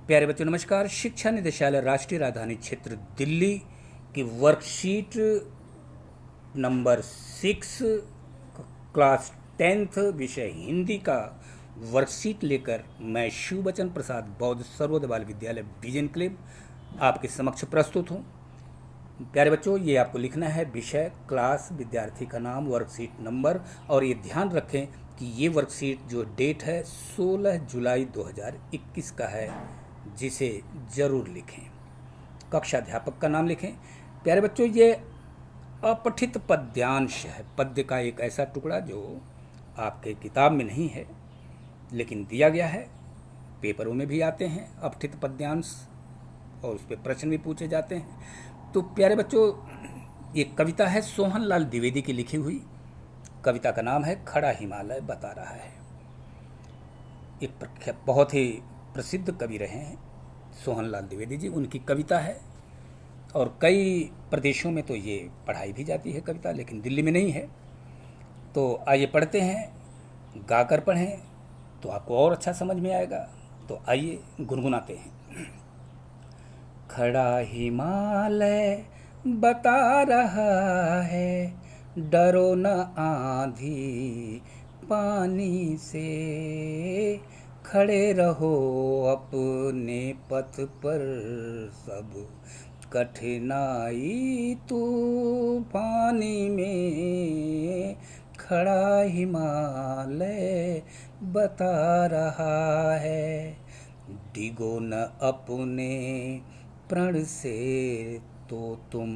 प्यारे बच्चों नमस्कार। शिक्षा निदेशालय राष्ट्रीय राजधानी क्षेत्र दिल्ली की वर्कशीट नंबर 6 क्लास 10th विषय हिंदी का वर्कशीट लेकर मैं शिवबचन प्रसाद बौद्ध सर्वोदय बाल विद्यालय विजन क्लब आपके समक्ष प्रस्तुत हूँ। प्यारे बच्चों, ये आपको लिखना है विषय, क्लास, विद्यार्थी का नाम, वर्कशीट नंबर, और ये ध्यान रखें कि ये वर्कशीट जो डेट है 16 जुलाई 2021 का है, जिसे ज़रूर लिखें। कक्षा अध्यापक का नाम लिखें। प्यारे बच्चों, ये अपठित पद्यांश है, पद्य का एक ऐसा टुकड़ा जो आपके किताब में नहीं है लेकिन दिया गया है। पेपरों में भी आते हैं अपठित पद्यांश और उस पर प्रश्न भी पूछे जाते हैं। तो प्यारे बच्चों, ये कविता है सोहन लाल द्विवेदी की लिखी हुई। कविता का नाम है खड़ा हिमालय बता रहा है। एक बहुत ही प्रसिद्ध कवि रहे हैं सोहन लाल द्विवेदी जी, उनकी कविता है और कई प्रदेशों में तो ये पढ़ाई भी जाती है कविता, लेकिन दिल्ली में नहीं है। तो आइए पढ़ते हैं, गाकर पढ़ें तो आपको और अच्छा समझ में आएगा। तो आइए गुनगुनाते हैं। खड़ा हिमालय बता रहा है, डरो न आंधी पानी से, खड़े रहो अपने पथ पर, सब कठिनाई तूफानी में, खड़ा हिमालय बता रहा है। डिगो न अपने प्रण से तो तुम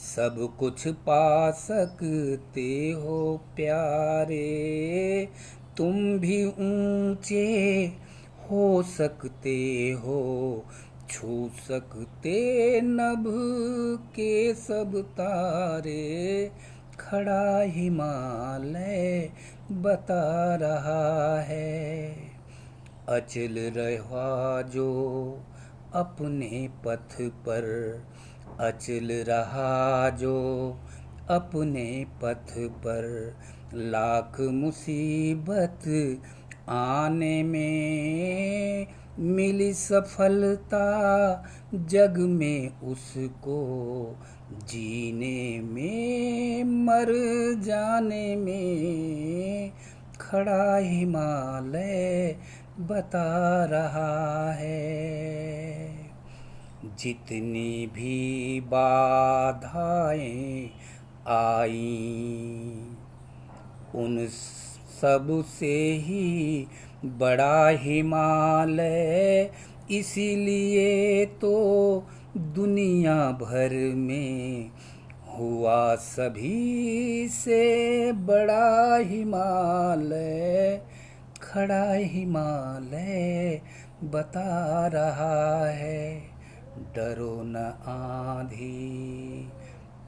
सब कुछ पा सकते हो प्यारे, तुम भी ऊंचे हो सकते हो, छू सकते नभ के सब तारे, खड़ा हिमालय बता रहा है। अचल रहा जो अपने पथ पर, अचल रहा जो अपने पथ पर, लाख मुसीबत आने में, मिली सफलता जग में उसको, जीने में मर जाने में, खड़ा हिमालय बता रहा है। जितनी भी बाधाएं आई, उन सब से ही बड़ा हिमालय, इसीलिए तो दुनिया भर में हुआ सभी से बड़ा हिमालय, खड़ा हिमालय बता रहा है। डरो न आंधी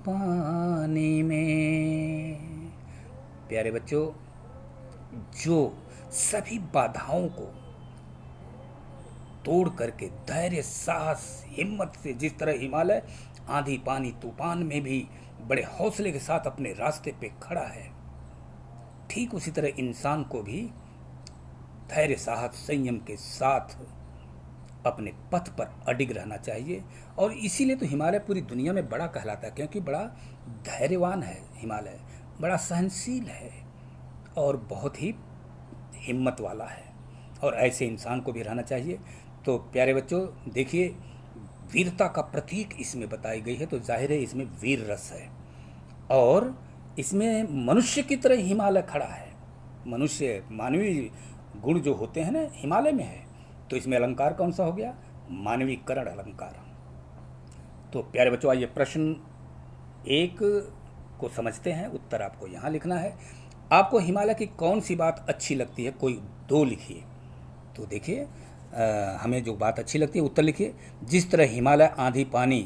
पानी में। प्यारे बच्चों, जो सभी बाधाओं को तोड़ करके धैर्य, साहस, हिम्मत से, जिस तरह हिमालय आंधी पानी तूफान में भी बड़े हौसले के साथ अपने रास्ते पे खड़ा है, ठीक उसी तरह इंसान को भी धैर्य, साहस, संयम के साथ अपने पथ पर अडिग रहना चाहिए। और इसीलिए तो हिमालय पूरी दुनिया में बड़ा कहलाता है, क्योंकि बड़ा धैर्यवान है हिमालय, बड़ा सहनशील है और बहुत ही हिम्मत वाला है, और ऐसे इंसान को भी रहना चाहिए। तो प्यारे बच्चों देखिए, वीरता का प्रतीक इसमें बताई गई है, तो जाहिर है इसमें वीर रस है, और इसमें मनुष्य की तरह हिमालय खड़ा है। मनुष्य, मानवीय गुण जो होते हैं ना, हिमालय में है। तो इसमें अलंकार कौन सा हो गया? मानवीकरण अलंकार। तो प्यारे बच्चों, आइए प्रश्न 1 को समझते हैं। उत्तर आपको यहाँ लिखना है। आपको हिमालय की कौन सी बात अच्छी लगती है? कोई 2 लिखिए। तो देखिए, हमें जो बात अच्छी लगती है उत्तर लिखिए। जिस तरह हिमालय आंधी पानी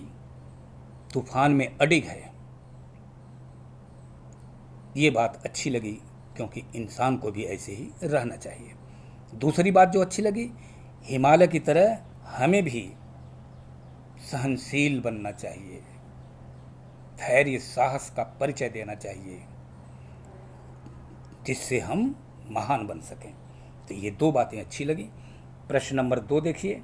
तूफान में अडिग है, ये बात अच्छी लगी, क्योंकि इंसान को भी ऐसे ही रहना चाहिए। दूसरी बात जो अच्छी लगी, हिमालय की तरह हमें भी सहनशील बनना चाहिए, धैर्य, साहस का परिचय देना चाहिए, जिससे हम महान बन सकें। तो ये 2 बातें अच्छी लगी। प्रश्न नंबर 2 देखिए।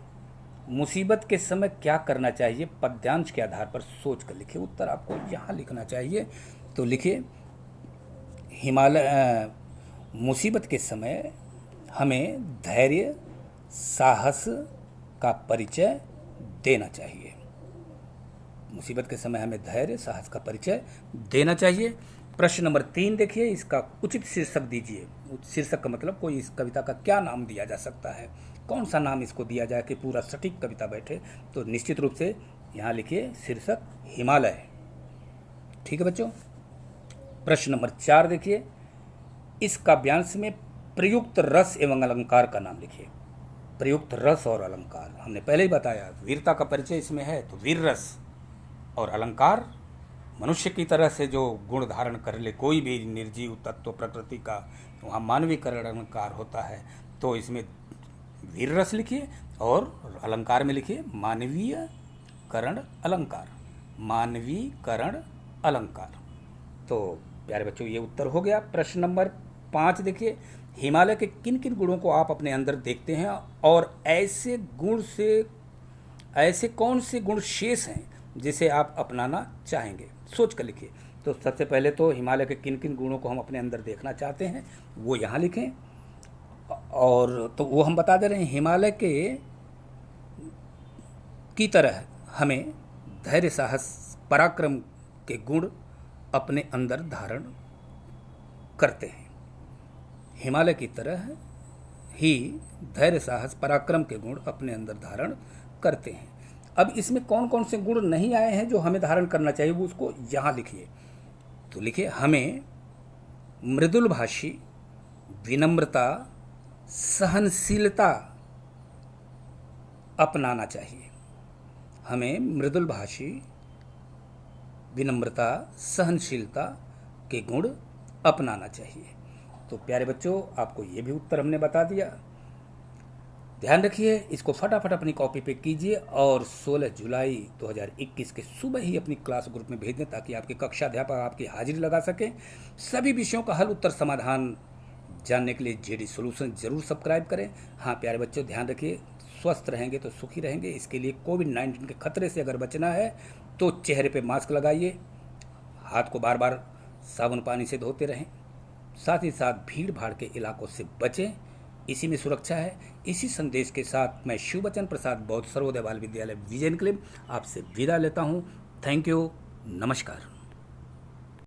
मुसीबत के समय क्या करना चाहिए, पद्यांश के आधार पर सोच कर लिखिए। उत्तर आपको यहाँ लिखना चाहिए। तो लिखिए, मुसीबत के समय हमें धैर्य साहस का परिचय देना चाहिए। मुसीबत के समय हमें धैर्य साहस का परिचय देना चाहिए। प्रश्न नंबर 3 देखिए, इसका उचित शीर्षक दीजिए। शीर्षक का मतलब कोई इस कविता का क्या नाम दिया जा सकता है, कौन सा नाम इसको दिया जाए कि पूरा सटीक कविता बैठे। तो निश्चित रूप से यहाँ लिखिए शीर्षक हिमालय। ठीक है बच्चों। प्रश्न नंबर 4 देखिए, इस काव्यांश में प्रयुक्त रस एवं अलंकार का नाम लिखिए। प्रयुक्त रस और अलंकार हमने पहले ही बताया, वीरता का परिचय इसमें है तो वीर रस, और अलंकार मनुष्य की तरह से जो गुण धारण कर ले कोई भी निर्जीव तत्व प्रकृति का, वहाँ मानवीकरण अलंकार होता है। तो इसमें वीर रस लिखिए और अलंकार में लिखिए मानवीयकरण अलंकार, मानवीकरण अलंकार। तो प्यारे बच्चों ये उत्तर हो गया। प्रश्न नंबर 5 देखिए, हिमालय के किन किन गुणों को आप अपने अंदर देखते हैं और ऐसे कौन से गुण शेष हैं जिसे आप अपनाना चाहेंगे, सोच कर लिखिए। तो सबसे पहले तो हिमालय के किन किन गुणों को हम अपने अंदर देखना चाहते हैं वो यहाँ लिखें। और तो वो हम बता दे रहे हैं, हिमालय की तरह हमें धैर्य साहस पराक्रम के गुण अपने अंदर धारण करते हैं। हिमालय की तरह ही धैर्य साहस पराक्रम के गुण अपने अंदर धारण करते हैं। अब इसमें कौन कौन से गुण नहीं आए हैं जो हमें धारण करना चाहिए, वो उसको यहाँ लिखिए। तो लिखिए, हमें मृदुलभाषी, विनम्रता, सहनशीलता अपनाना चाहिए। हमें मृदुलभाषी, विनम्रता, सहनशीलता के गुण अपनाना चाहिए। तो प्यारे बच्चों, आपको ये भी उत्तर हमने बता दिया। ध्यान रखिए, इसको फटाफट अपनी कॉपी पे कीजिए और 16 जुलाई 2021 के सुबह ही अपनी क्लास ग्रुप में भेज दें ताकि आपके कक्षा अध्यापक आपकी हाजिरी लगा सकें। सभी विषयों का हल उत्तर समाधान जानने के लिए जेडी सॉल्यूशन जरूर सब्सक्राइब करें। हाँ प्यारे बच्चों, ध्यान रखिए, स्वस्थ रहेंगे तो सुखी रहेंगे। इसके लिए कोविड-19 के खतरे से अगर बचना है तो चेहरे पे मास्क लगाइए, हाथ को बार बार साबुन पानी से धोते रहें, साथ ही साथ भीड़ भाड़ के इलाकों से बचें, इसी में सुरक्षा है। इसी संदेश के साथ मैं शिवबचन प्रसाद बौद्ध सर्वोदय बाल विद्यालय विजय क्लिप आपसे विदा लेता हूँ। थैंक यू, नमस्कार।